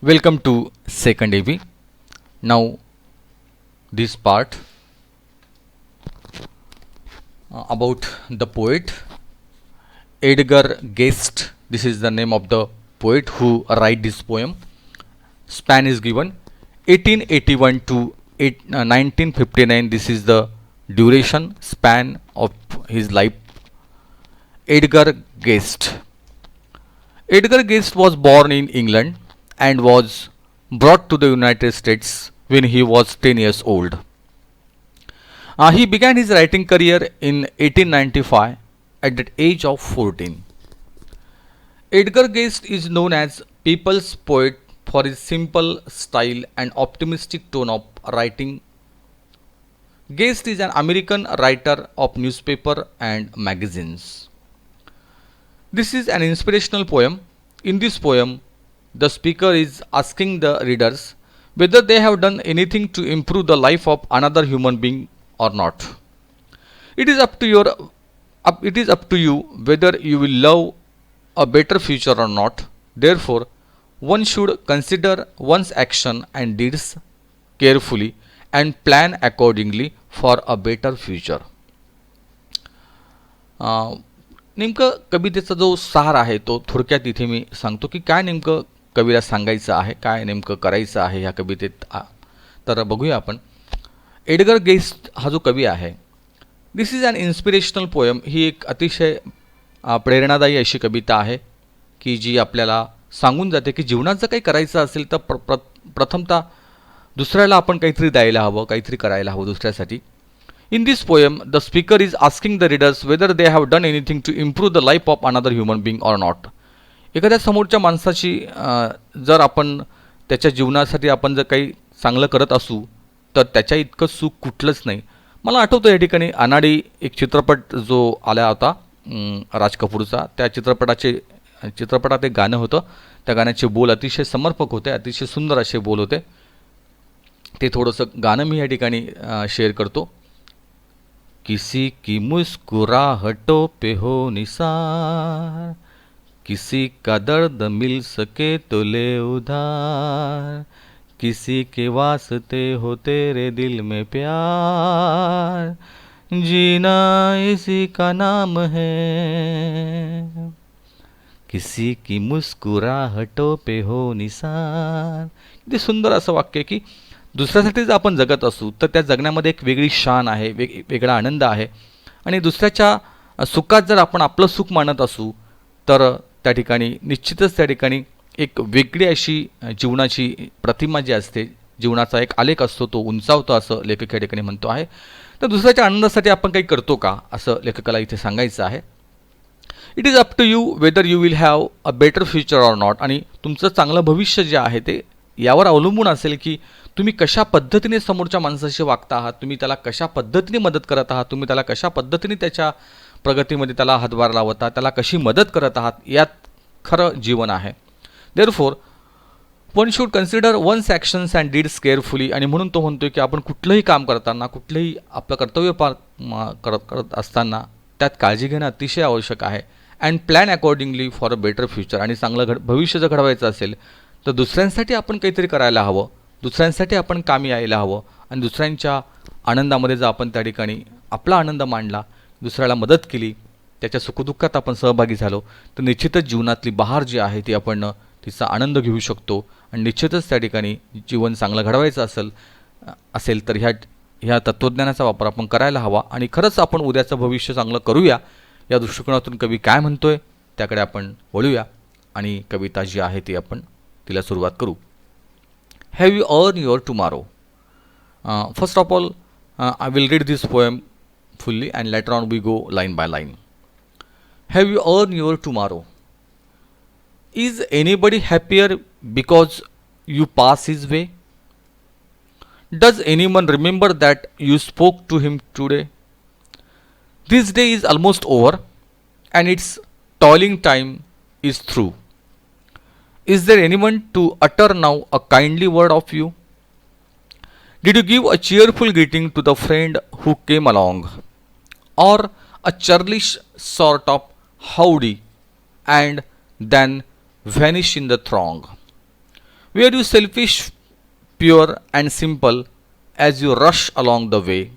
Welcome to second AV. Now this part about the poet Edgar Guest. This is the name of the poet who write this poem. Span is given 1881 to 1959. This is the duration span of his life. Edgar Guest. Edgar Guest was born in England and was brought to the United States when he was 10 years old. He began his writing career in 1895 at the age of 14. Edgar Guest is known as people's poet for his simple style and optimistic tone of writing. Guest is an American writer of newspaper and magazines. This is an inspirational poem. In this poem, the speaker is asking the readers whether they have done anything to improve the life of another human being or not. It is up to it is up to you whether you will love a better future or not. Therefore, one should consider one's action and deeds carefully and plan accordingly for a better future. नेमकं कवितेचा जो सार आहे तो थोडक्यात इथे मी सांगतो की काय नेमकं कवीला सांगायचं आहे, काय नेमकं करायचं आहे ह्या कवितेत. तर बघूया आपण. एडगर गेस्ट हा जो कवी आहे, दिस इज अन इन्स्पिरेशनल पोएम. ही एक अतिशय प्रेरणादायी अशी कविता आहे की जी आपल्याला सांगून जाते की जीवनात जर काही करायचं असेल तर प्रथमतः दुसऱ्याला आपण काहीतरी द्यायला हवं, काहीतरी करायला हवं दुसऱ्यासाठी. In this poem, the speaker is asking the readers whether they have done anything to improve the life of another human being or not. एखाद्या समोरच्या माणसाची जर आपण त्याच्या जीवनासाठी आपण जर काही चांगलं करत असू तर त्याच्या इतकं सुख कुठलंच नाही. मला आठवतं या ठिकाणी अनाडी एक चित्रपट जो आला होता राज कपूरचा, त्या चित्रपटात एक गाणं होतं. त्या गाण्याचे बोल अतिशय समर्पक होते, अतिशय सुंदर असे बोल होते. ते थोडंसं गाणं मी या ठिकाणी शेअर करतो. किसी की मुस्कुराहटों पे हो निसार, किसी का दर्द मिल सके तो ले उधार, किसी के वास्ते हो तेरे दिल में प्यार, जीना इसी का नाम है. किसी की मुस्कुराहटों पे हो निसार. किती सुंदर असं वाक्य की दुसऱ्यासाठी जर आपण जगत असू तर त्या जगण्यामध्ये एक वेगळी शान आहे, वेगळा आनंद आहे. आणि दुसऱ्याच्या सुखात जर आपण आपलं सुख मानत असू तर त्या ठिकाणी निश्चितच त्या ठिकाणी एक वेगळी अशी जीवनाची प्रतिमा जी असते, जीवनाचा एक आलेख असतो तो उंचावतो असं लेखक या ठिकाणी म्हणतो आहे. तर दुसऱ्याच्या आनंदासाठी आपण काही करतो का असं लेखकाला इथे सांगायचं आहे. It is up to you whether you will have a better future or not. आणि तुमचं चांगलं भविष्य जे आहे ते यावर अवलंबून असेल की तुम्ही कशा पद्धतीने समोरच्या माणसाशी वागता आहात, तुम्ही त्याला कशा पद्धतीने मदत करत आहात, तुम्ही त्याला कशा पद्धतीने त्याच्या प्रगतीमध्ये त्याला हातभार लावत आहात, त्याला कशी मदत करत आहात, यात खरं जीवन आहे. Therefore one should consider one's actions and deeds carefully. आणि म्हणून तो म्हणतो की आपण कुठलंही काम करताना, कुठलंही आपलं कर्तव्य करत असताना त्यात काळजी घेणं अतिशय आवश्यक आहे. And plan accordingly for a better future. आणि चांगलं भविष्य जर घडवायचं असेल तर दुसऱ्यांसाठी आपण काहीतरी करायला हवं, दुसऱ्यांसाठी आपण कामी यायला हवं. आणि दुसऱ्यांच्या आनंदामध्ये जर आपण त्या ठिकाणी आपला आनंद मांडला, दुसऱ्याला मदत केली, त्याच्या सुखदुःखात आपण सहभागी झालो तर निश्चितच जीवनातली बहार जी आहे ती आपण तिचा आनंद घेऊ शकतो. आणि निश्चितच त्या ठिकाणी जीवन चांगलं घडवायचं असेल तर ह्या तत्त्वज्ञानाचा वापर आपण करायला हवा. आणि खरंच आपण उद्याचं भविष्य चांगलं करूया या दृष्टिकोनातून कवी काय म्हणतोय त्याकडे आपण वळूया आणि कविता जी आहे ती आपण तिला सुरुवात करू. Have you earned your tomorrow? First of all, I will read this poem fully and later on we go line by line. Have you earned your tomorrow? Is anybody happier because you pass his way? Does anyone remember that you spoke to him today? This day is almost over and its toiling time is through. Is there anyone to utter now a kindly word of you? Did you give a cheerful greeting to the friend who came along, or a churlish sort of howdy and then vanish in the throng? Were you selfish, pure, and simple as you rush along the way?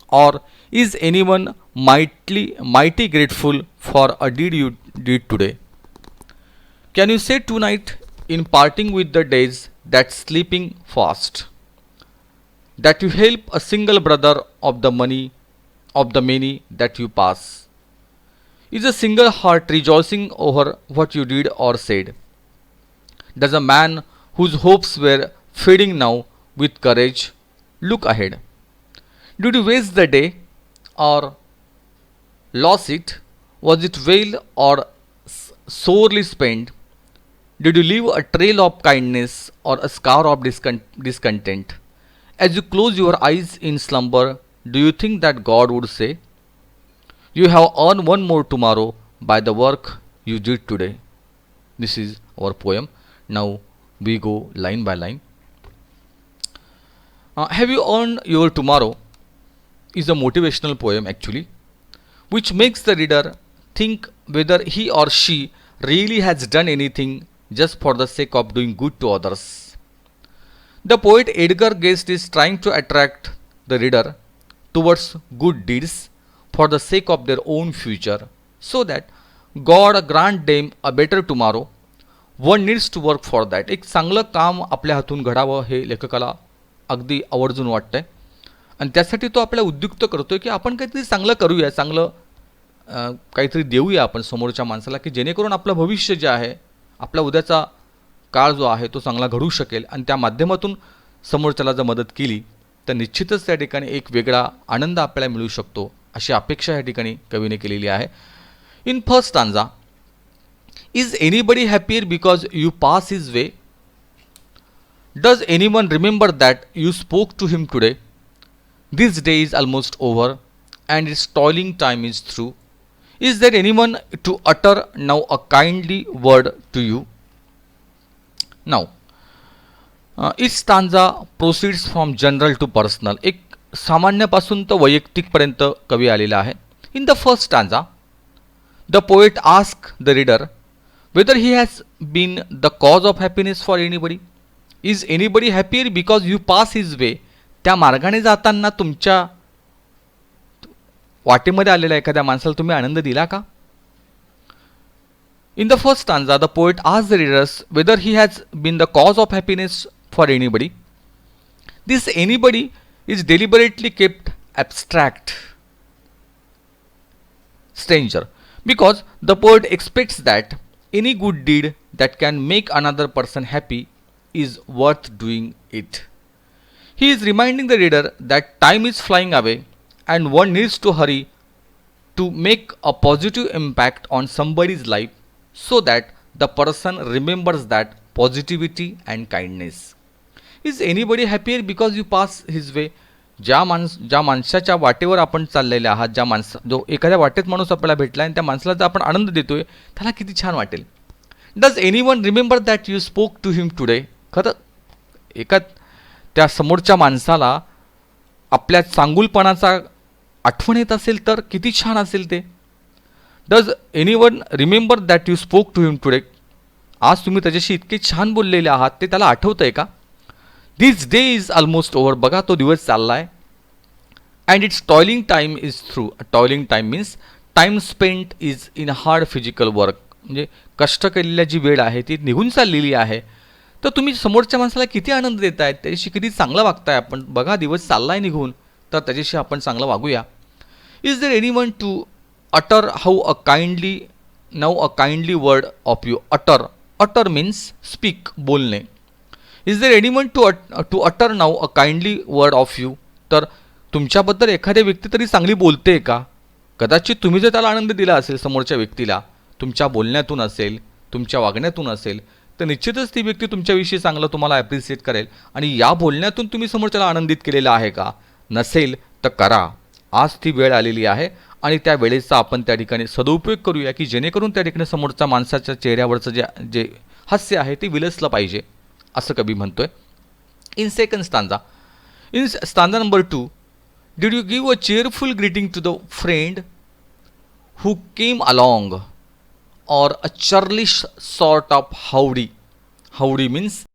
Or is anyone mighty grateful for a deed you did today? Can you say tonight, in parting with the days that sleeping fast, that you help a single brother of the money of the many that you pass? Is a single heart rejoicing over what you did or said? Does a man whose hopes were fading now with courage look ahead? Did you waste the day or lose it? Was it well or sorely spent? Did you leave a trail of kindness or a scar of discontent? As you close your eyes in slumber, do you think that God would say, "You have earned one more tomorrow by the work you did today"? This is our poem. Now we go line by line. Have you earned your tomorrow is a motivational poem actually, which makes the reader think whether he or she really has done anything just for the sake of doing good to others. The poet Edgar Guest is trying to attract the reader towards good deeds for the sake of their own future, so that God grant them a better tomorrow. One needs to work for that. एक चांगलं काम आपल्या हातून घडावं हे लेखकाला अगदी आवर्जून वाटतं आहे आणि त्यासाठी तो आपल्याला उद्युक्त करतो आहे की आपण काहीतरी चांगलं करूया, चांगलं काहीतरी देऊया आपण समोरच्या माणसाला, की जेणेकरून आपलं भविष्य जे आहे, आपला उद्याचा काळ जो आहे तो चांगला घडू शकेल आणि त्या माध्यमातून समोरच्याला जर मदत केली तर निश्चितच त्या ठिकाणी एक वेगळा आनंद आपल्याला मिळू शकतो, अशी अपेक्षा या ठिकाणी कवीने केलेली आहे. In first stanza, is anybody happier because you pass his way? Does anyone remember that you spoke to him today? This day is almost over and its toiling time is through. Is there anyone to utter now a kindly word to you? Now, each stanza proceeds from general to personal. एक सामान्यापासून तर वैयक्तिकपर्यंत कवी आलेला आहे. In the first stanza, the poet asks the reader whether he has been the cause of happiness for anybody. Is anybody happier because you pass his way? त्या मार्गाने जाताना तुमच्या वाटेमध्ये आलेल्या एखाद्या माणसाला तुम्ही आनंद दिला का? In the first stanza, the poet asks the readers whether he has been the cause of happiness for anybody. This anybody is deliberately kept abstract, stranger, because the poet expects that any good deed that can make another person happy is worth doing it. He is reminding the reader that time is flying away and one needs to hurry to make a positive impact on somebody's life so that the person remembers that positivity and kindness. Is anybody happier because you pass his way? ज्या माणसाच्या वाटेवर आपण चाललेले आहात, जो एखाद्या वाटेत माणूस आपल्याला भेटला आणि त्या माणसाला जर आपण आनंद देतोय, त्याला किती छान वाटेल. Does anyone remember that you spoke to him today? खरं एका त्या समोरच्या माणसाला आपल्या चांगुलपणाचा आठवण येत असेल तर किती छान असेल ते. Does anyone remember that you spoke to him today? आज तुम्ही त्याच्याशी इतके छान बोललेले आहात, ते त्याला आठवतंय का? दिस डे इज ऑलमोस्ट ओव्हर. बघा तो दिवस चालला आहे. And it's toiling time is through. Toiling time means time spent is in hard physical work. म्हणजे कष्ट केलेल्या जी वेळ आहे ती निघून चाललेली आहे. तर तुम्ही समोरच्या माणसाला किती आनंद देताय, त्याच्याशी किती चांगलं वागताय आपण. बघा दिवस चाललाय निघून, तर त्याच्याशी आपण चांगलं वागूया. Is there anyone to utter how a kindly now a kindly word of you? Utter means speak, बोलणे. Is there anyone to utter now a kindly word of you? तर तुमच्याबद्दल एखाद्या व्यक्ती तरी चांगली बोलते का? कदाचित तुम्ही जर त्याला आनंद दिला असेल समोरच्या व्यक्तीला, तुमच्या बोलण्यातून असेल, तुमच्या वागण्यातून असेल, तर निश्चितच ती व्यक्ती तुमच्याविषयी चांगलं तुम्हाला ॲप्रिशिएट करेल. आणि या बोलण्यातून तुम्ही समोरच्याला आनंदित केलेला आहे का? नसेल तर करा. आज ती वेळ आलेली आहे आणि त्या वेळेचा आपण त्या ठिकाणी सदुपयोग करूया, की जेणेकरून त्या ठिकाणी समोरच्या माणसाच्या चेहऱ्यावरचं जे हास्य आहे ते विलसलं पाहिजे, असं कवी म्हणतोय. In second stanza, in stanza number 2, did you give a cheerful greeting to the friend who came along, or a churlish sort of howdy? Howdy means